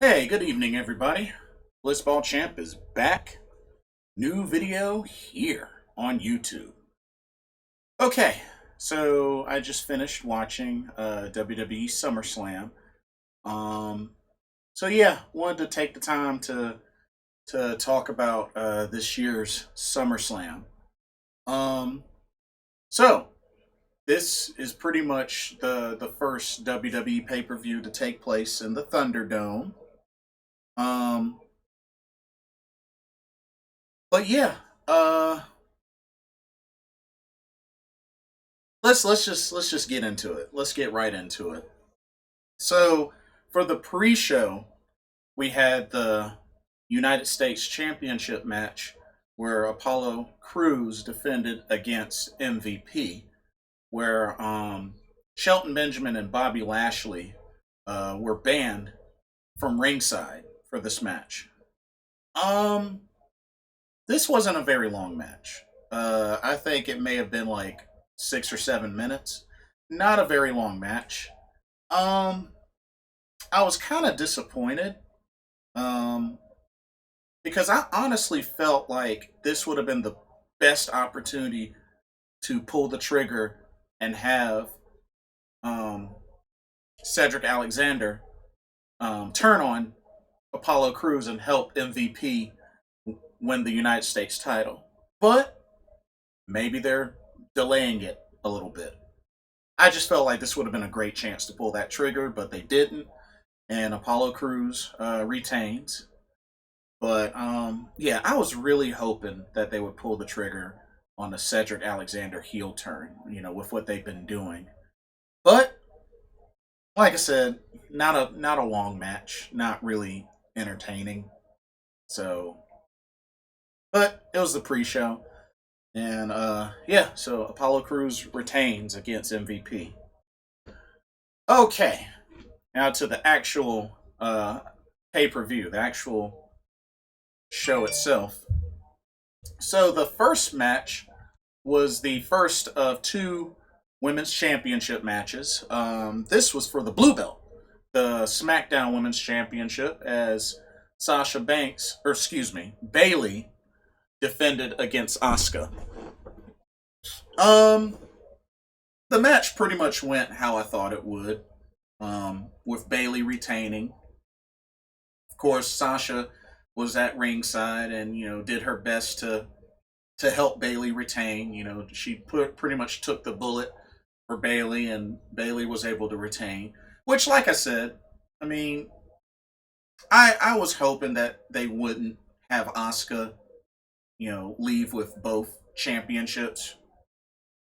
Hey, good evening, everybody. Blitzball Champ is back. New video here on YouTube. Okay, so I just finished watching WWE SummerSlam. Um, so yeah, wanted to take the time to talk about this year's SummerSlam. Um, so this is pretty much the first WWE pay per view to take place in the Thunderdome. Um, but yeah, uh, let's just get into it. Let's get right into it. So for the pre-show, we had the United States Championship match where Apollo Crews defended against MVP, where Shelton Benjamin and Bobby Lashley were banned from ringside for this match. Um, this wasn't a very long match. I think it may have been like 6 or 7 minutes. Not a very long match. Um, I was kind of disappointed. Um, because I honestly felt like this would have been the best opportunity to pull the trigger and have um, Cedric Alexander turn on Apollo Crews and help MVP win the United States title. But maybe they're delaying it a little bit. I just felt like this would have been a great chance to pull that trigger, but they didn't. And Apollo Crews retains. But yeah, I was really hoping that they would pull the trigger on the Cedric Alexander heel turn, with what they've been doing. But like I said, not a long match, not really entertaining. So, but it was the pre-show, and yeah, so Apollo Crews retains against MVP. Okay, now to the actual pay-per-view, the actual show itself. So the first match was the first of two women's championship matches. This was for the blue belt, the SmackDown Women's Championship, as Sasha Banks, or excuse me, Bailey defended against Asuka. Um, the match pretty much went how I thought it would, with Bailey retaining. Of course, Sasha was at ringside and did her best to help Bailey retain. She pretty much took the bullet for Bailey, and Bailey was able to retain. Which, like I said, I mean, I was hoping that they wouldn't have Asuka, leave with both championships.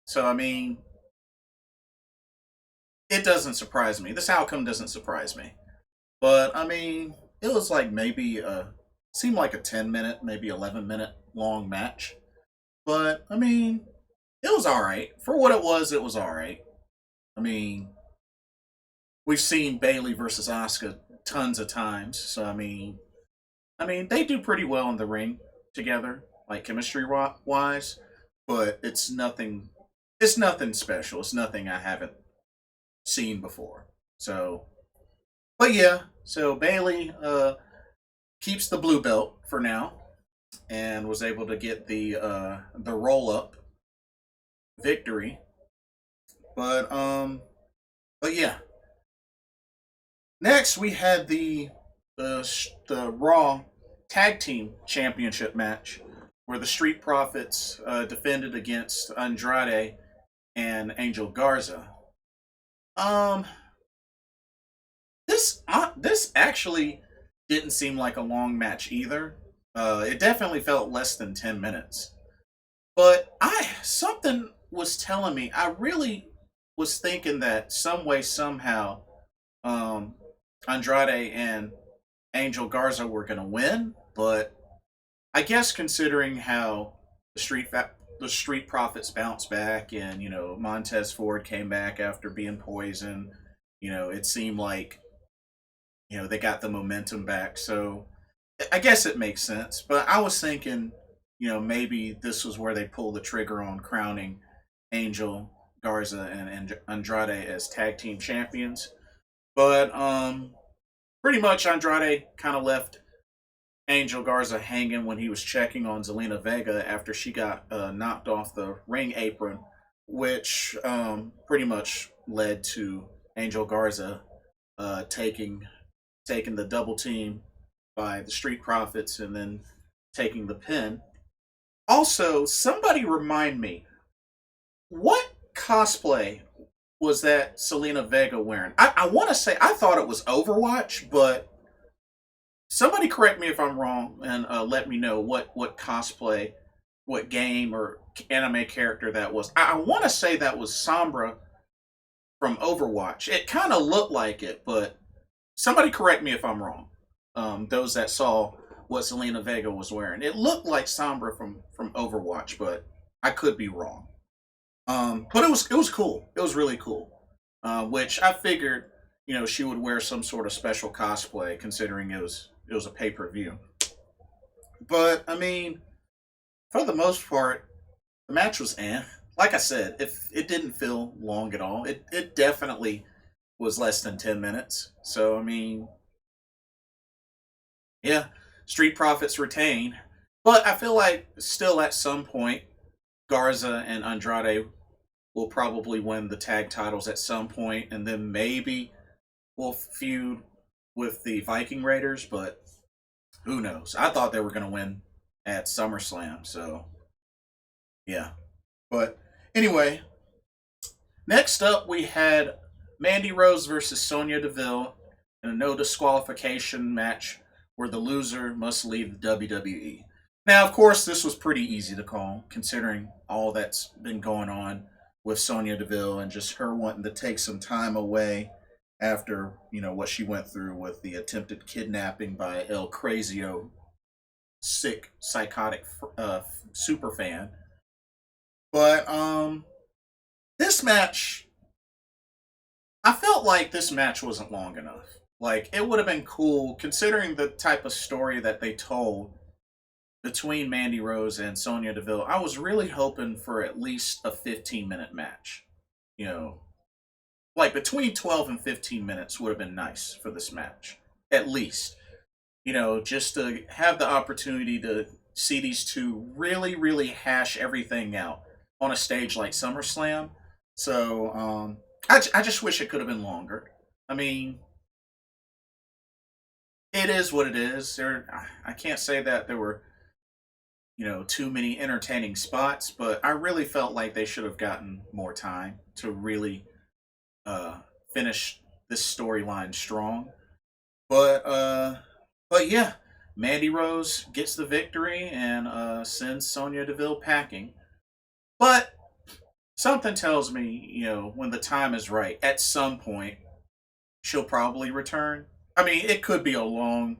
So I mean, it doesn't surprise me. This outcome doesn't surprise me. But I mean, it was like maybe seemed like a 10 minute, maybe 11 minute long match. But I mean, it was all right for what it was. It was all right. I mean, we've seen Bailey versus Asuka tons of times, so I mean they do pretty well in the ring together, like chemistry wise. But it's nothing. It's nothing special. It's nothing I haven't seen before. So, but yeah, so Bailey keeps the blue belt for now, and was able to get the roll up victory. But but yeah, next, we had the Raw Tag Team Championship match, where the Street Profits defended against Andrade and Angel Garza. Um, this actually didn't seem like a long match either. It definitely felt less than 10 minutes. But I something was telling me, I really was thinking that some way somehow um, Andrade and Angel Garza were going to win, but I guess considering how the Street Profits bounced back, and Montez Ford came back after being poisoned, it seemed like they got the momentum back. So I guess it makes sense. But I was thinking, maybe this was where they pulled the trigger on crowning Angel Garza and Andrade as tag team champions. But pretty much Andrade kind of left Angel Garza hanging when he was checking on Zelina Vega after she got knocked off the ring apron, which pretty much led to Angel Garza taking the double team by the Street Profits and then taking the pin. Also, somebody remind me, what cosplay was that Selena Vega wearing? I want to say I thought it was Overwatch, but somebody correct me if I'm wrong and let me know what cosplay, what game or anime character that was. I want to say that was Sombra from Overwatch. It kind of looked like it, but somebody correct me if I'm wrong. Those that saw what Selena Vega was wearing, it looked like Sombra from Overwatch, but I could be wrong. But it was cool. It was really cool. Which I figured, she would wear some sort of special cosplay, considering it was a pay per view. But I mean, for the most part, the match was eh. Like I said, if it didn't feel long at all, it definitely was less than 10 minutes. So I mean, yeah, Street Profits retain, but I feel like still at some point Garza and Andrade will probably win the tag titles at some point, and then maybe we'll feud with the Viking Raiders, but who knows? I thought they were going to win at SummerSlam, so yeah. But anyway, next up we had Mandy Rose versus Sonya Deville in a no disqualification match where the loser must leave the WWE. Now, of course, this was pretty easy to call, considering all that's been going on with Sonya Deville and just her wanting to take some time away after what she went through with the attempted kidnapping by El Crazio, sick, psychotic super fan. But this match, I felt like this match wasn't long enough. Like, it would have been cool, considering the type of story that they told between Mandy Rose and Sonya Deville. I was really hoping for at least a 15-minute match. You know, like between 12 and 15 minutes would have been nice for this match. At least. Just to have the opportunity to see these two really, really hash everything out on a stage like SummerSlam. So, I just wish it could have been longer. I mean, it is what it is. I can't say that there were, too many entertaining spots, but I really felt like they should have gotten more time to really finish this storyline strong. But yeah, Mandy Rose gets the victory and sends Sonya Deville packing. But something tells me, when the time is right, at some point, she'll probably return. I mean, it could be a long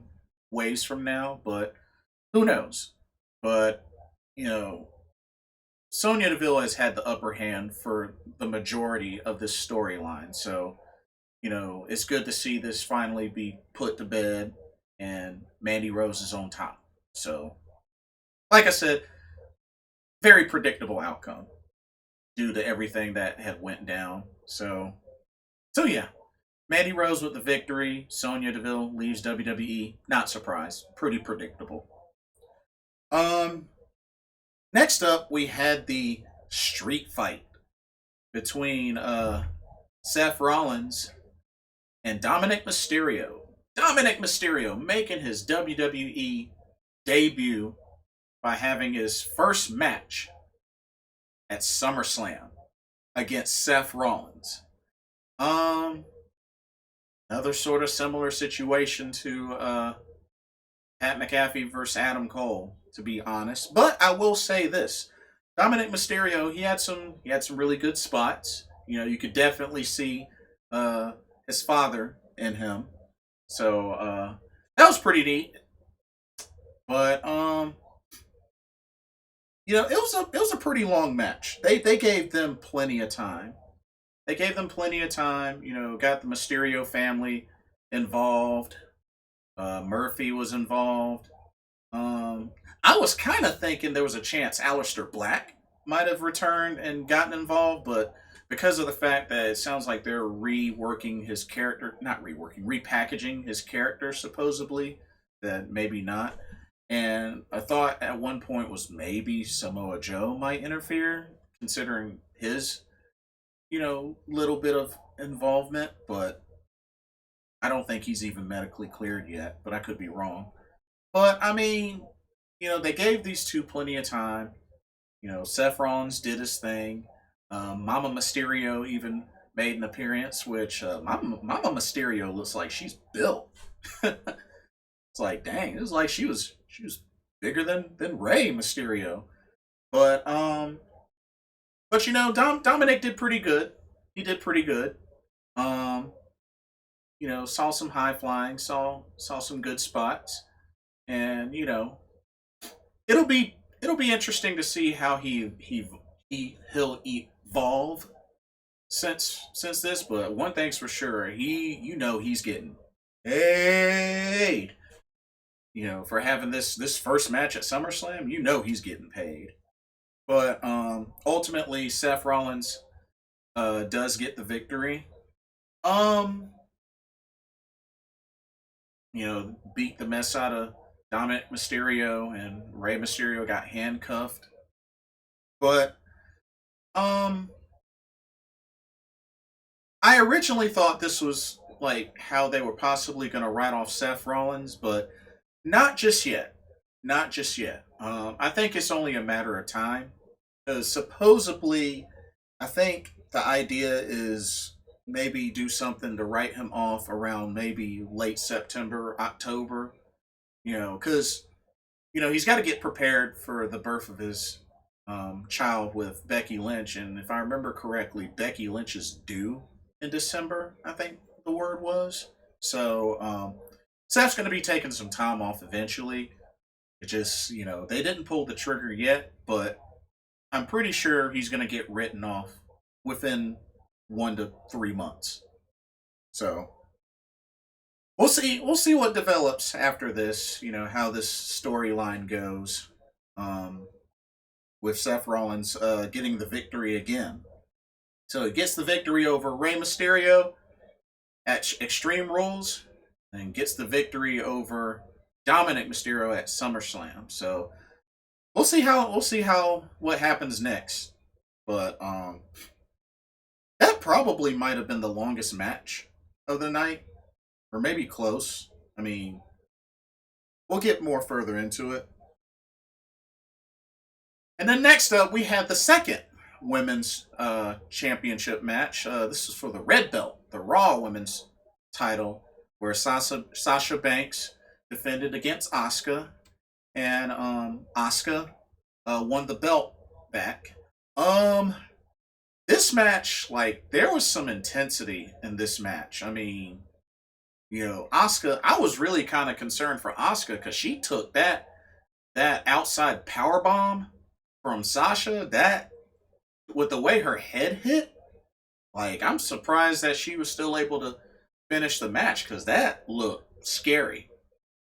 ways from now, but who knows? But, Sonya Deville has had the upper hand for the majority of this storyline. So, it's good to see this finally be put to bed and Mandy Rose is on top. So, like I said, very predictable outcome due to everything that had went down. So yeah, Mandy Rose with the victory. Sonya Deville leaves WWE. Not surprised. Pretty predictable. Um, Next up we had the street fight between Seth Rollins and Dominic Mysterio. Dominic Mysterio making his WWE debut by having his first match at SummerSlam against Seth Rollins. Um, Another sort of similar situation to Pat McAfee versus Adam Cole, to be honest. But I will say this: Dominic Mysterio, he had some really good spots. You could definitely see his father in him. So that was pretty neat. But it was a pretty long match. They gave them plenty of time. They gave them plenty of time. Got the Mysterio family involved. Murphy was involved. I was kind of thinking there was a chance Aleister Black might have returned and gotten involved, but because of the fact that it sounds like they're reworking his character, not reworking, repackaging his character supposedly, that maybe not. And I thought at one point was maybe Samoa Joe might interfere, considering his, little bit of involvement, but I don't think he's even medically cleared yet, but I could be wrong. But I mean, they gave these two plenty of time. Seth Rollins did his thing. Mama Mysterio even made an appearance, which Mama Mysterio looks like she's built. It's like, dang, it was like she was bigger than Rey Mysterio. But Dominic did pretty good. He did pretty good. Um, saw some high flying, saw some good spots, and it'll be interesting to see how he'll evolve since this. But one thing's for sure, he's getting paid. For having this first match at SummerSlam, he's getting paid. But ultimately, Seth Rollins does get the victory. Um, beat the mess out of Dominic Mysterio, and Rey Mysterio got handcuffed. But um, I originally thought this was like how they were possibly going to write off Seth Rollins, but not just yet. Not just yet. I think it's only a matter of time. Because supposedly, I think the idea is maybe do something to write him off around maybe late September, October. Because he's got to get prepared for the birth of his child with Becky Lynch, and if I remember correctly, Becky Lynch is due in December. I think the word was. So Seth's going to be taking some time off eventually. It just they didn't pull the trigger yet, but I'm pretty sure he's going to get written off within 1 to 3 months. So we'll see. We'll see what develops after this. How this storyline goes, with Seth Rollins getting the victory again. So he gets the victory over Rey Mysterio at Extreme Rules, and gets the victory over Dominic Mysterio at SummerSlam. So we'll see how what happens next. But that probably might have been the longest match of the night, or maybe close. I mean, we'll get more further into it. And then next up, we had the second women's championship match. This is for the red belt, the Raw women's title, where Sasha Banks defended against Asuka, and Asuka won the belt back. Um, this match, like, there was some intensity in this match. I mean, Asuka. I was really kind of concerned for Asuka because she took that outside power bomb from Sasha. That, with the way her head hit, like, I'm surprised that she was still able to finish the match because that looked scary.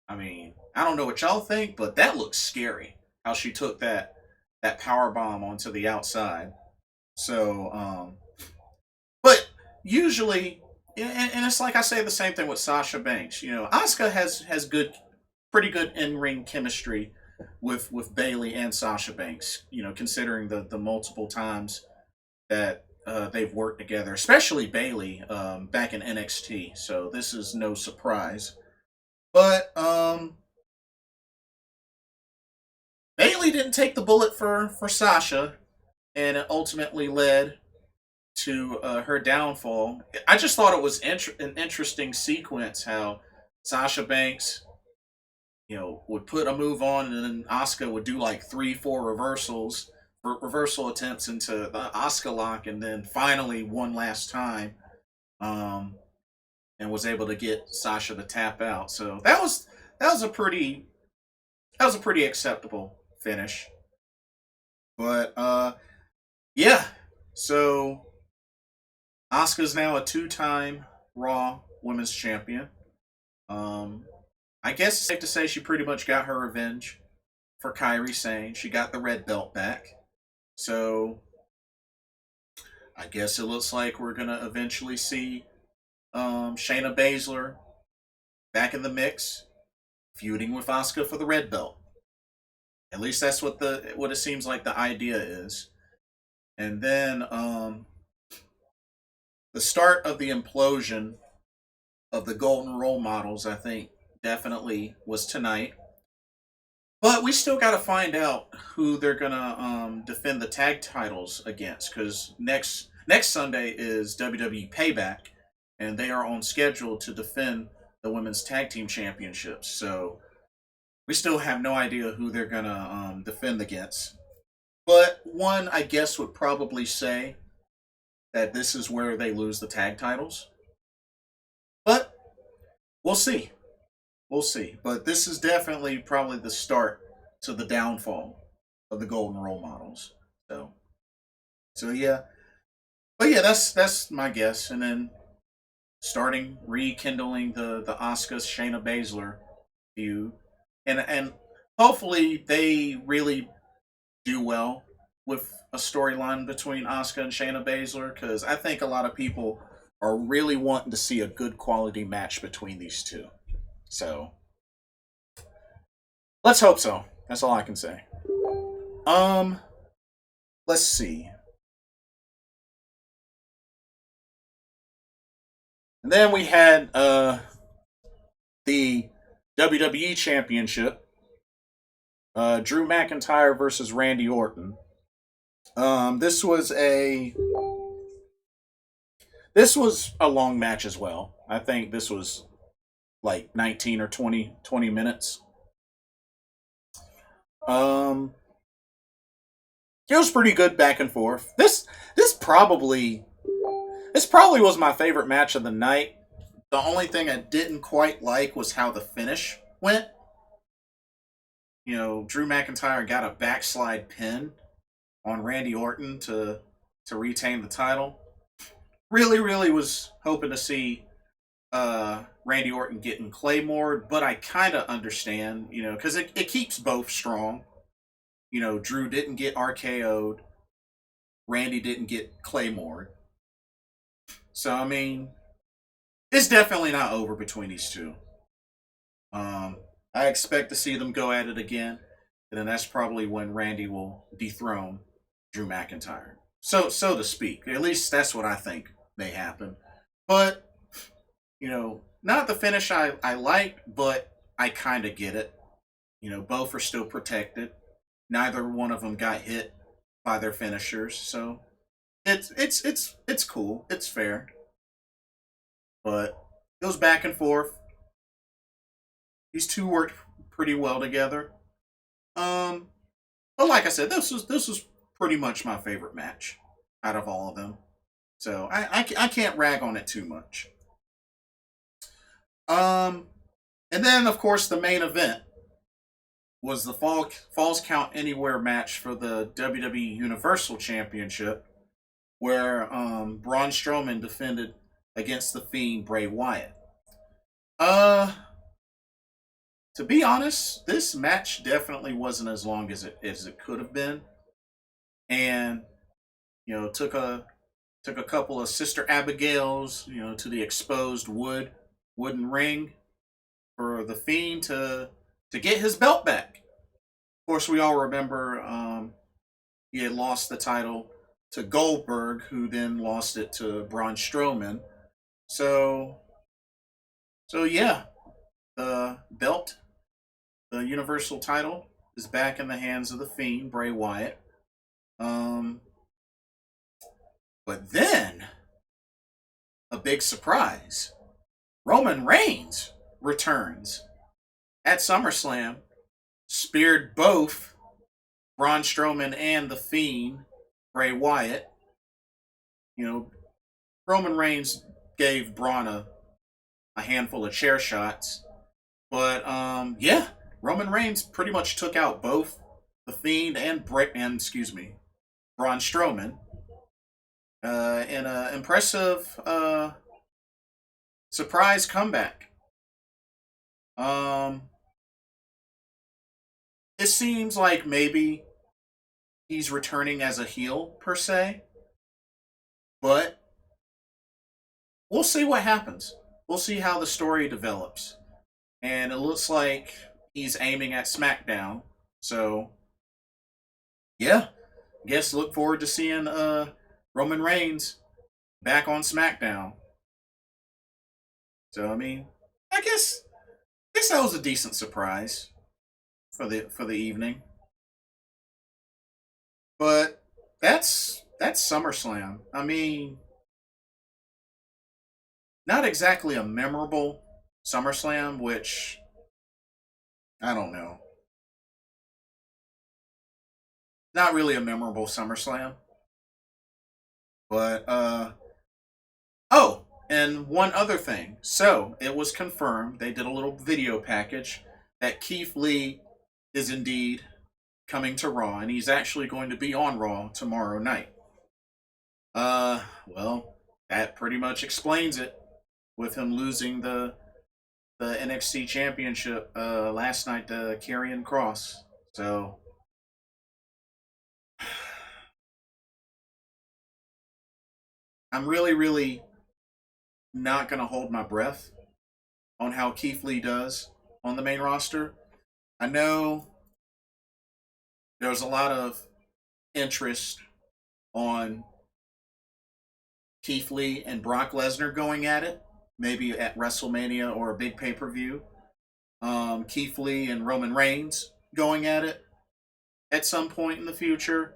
I mean, I don't know what y'all think, but that looks scary. How she took that power bomb onto the outside. So, but usually, and it's like I say the same thing with Sasha Banks. Asuka has pretty good in ring chemistry with Bailey and Sasha Banks. Considering the multiple times that they've worked together, especially Bailey back in NXT. So this is no surprise. But Bailey didn't take the bullet for Sasha, and it ultimately led to her downfall. I just thought it was an interesting sequence how Sasha Banks, would put a move on, and then Asuka would do like 3, 4 reversal attempts into the Asuka lock, and then finally one last time, um, and was able to get Sasha to tap out. So that was a pretty acceptable finish. But yeah, so Asuka's now a 2-time Raw Women's Champion. Um, I guess it's safe to say she pretty much got her revenge for Kairi Sane. She got the red belt back. So I guess it looks like we're gonna eventually see Shayna Baszler back in the mix, feuding with Asuka for the red belt. At least that's what it seems like the idea is. And then the start of the implosion of the Golden Role Models, I think, definitely was tonight. But we still got to find out who they're gonna defend the tag titles against, because next Sunday is WWE Payback, and they are on schedule to defend the women's tag team championships. So we still have no idea who they're gonna defend against. But one, I guess, would probably say that this is where they lose the tag titles. But we'll see. We'll see. But this is definitely probably the start to the downfall of the Golden Role Models. So, so yeah. But yeah, that's my guess. And then starting rekindling the Asuka Shayna Baszler feud, and hopefully they really do well with a storyline between Asuka and Shayna Baszler, because I think a lot of people are really wanting to see a good quality match between these two. So let's hope so. That's all I can say. Um, let's see. And then we had the WWE Championship, Drew McIntyre versus Randy Orton. This was a long match as well. I think this was like 19 or 20 minutes. Um, it was pretty good back and forth. This probably was my favorite match of the night. The only thing I didn't quite like was how the finish went. You know, Drew McIntyre got a backslide pin on Randy Orton to retain the title. Really, really was hoping to see Randy Orton getting Claymore, but I kind of understand, you know, because it keeps both strong. You know, Drew didn't get RKO'd, Randy didn't get Claymore. So, I mean, it's definitely not over between these two. Um, I expect to see them go at it again, and then that's probably when Randy will dethrone Drew McIntyre. So to speak. At least that's what I think may happen. But, you know, not the finish I like, but I kind of get it. You know, both are still protected. Neither one of them got hit by their finishers, so it's cool. It's fair, but it goes back and forth. These two worked pretty well together. Um, but like I said, this was pretty much my favorite match out of all of them. So I can't rag on it too much. Um, and then of course the main event was the Falls Count Anywhere match for the WWE Universal Championship, where Braun Strowman defended against the Fiend Bray Wyatt. Uh, to be honest, this match definitely wasn't as long as it could have been, and you know took a couple of Sister Abigails, you know, to the exposed wooden ring for the Fiend to get his belt back. Of course, we all remember he had lost the title to Goldberg, who then lost it to Braun Strowman. So, so yeah, the belt, the Universal title, is back in the hands of the Fiend, Bray Wyatt. Um, but then, a big surprise: Roman Reigns returns at SummerSlam, speared both Braun Strowman and the Fiend, Bray Wyatt. You know, Roman Reigns gave Braun a handful of chair shots, but yeah, Roman Reigns pretty much took out both the Fiend and excuse me, Braun Strowman in an impressive surprise comeback. Um, it seems like maybe he's returning as a heel per se, But we'll see what happens. We'll see how the story develops. And it looks like he's aiming at SmackDown. So, yeah, guess look forward to seeing Roman Reigns back on SmackDown. So, I mean, I guess that was a decent surprise for the evening. But that's SummerSlam. I mean, not exactly a memorable SummerSlam, which I don't know. Not really a memorable SummerSlam, but oh, and one other thing. So, it was confirmed, they did a little video package that Keith Lee is indeed coming to Raw and he's actually going to be on Raw tomorrow night. Well, that pretty much explains it with him losing the NXT championship last night to Karrion Cross. So I'm really not gonna hold my breath on how Keith Lee does on the main roster. I know there's a lot of interest on Keith Lee and Brock Lesnar going at it, maybe at WrestleMania or a big pay per view. Keith Lee and Roman Reigns going at it at some point in the future.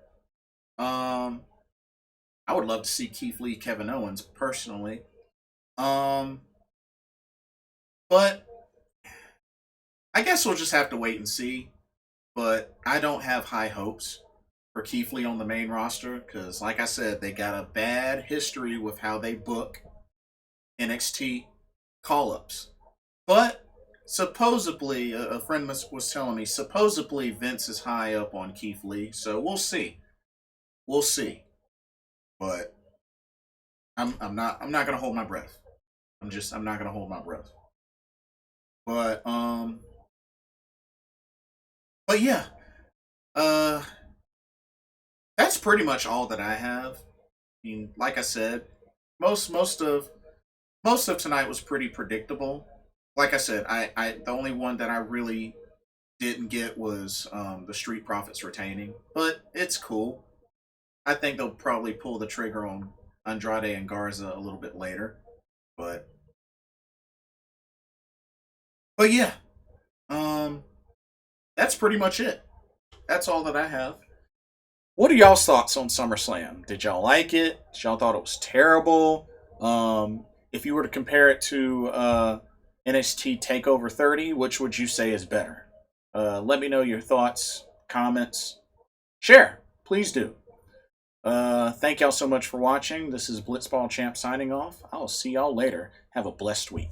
Um, I would love to see Keith Lee, Kevin Owens personally. Um, but I guess we'll just have to wait and see. But I don't have high hopes for Keith Lee on the main roster because, like I said, they got a bad history with how they book NXT call ups. But supposedly, a friend was telling me, supposedly Vince is high up on Keith Lee. So we'll see. We'll see. But I'm not gonna hold my breath. I'm not gonna hold my breath. But but yeah, uh, that's pretty much all that I have. I mean, like I said, most most of most of tonight was pretty predictable. Like I said, I the only one that I really didn't get was the Street Profits retaining, but it's cool. I think they'll probably pull the trigger on Andrade and Garza a little bit later, but yeah, um, that's pretty much it. That's all that I have. What are y'all's thoughts on SummerSlam? Did y'all like it? Did y'all thought it was terrible? If you were to compare it to NXT Takeover 30, which would you say is better? Let me know your thoughts, comments. Share, please do. Thank y'all so much for watching. This is Blitzball Champ signing off. I'll see y'all later. Have a blessed week.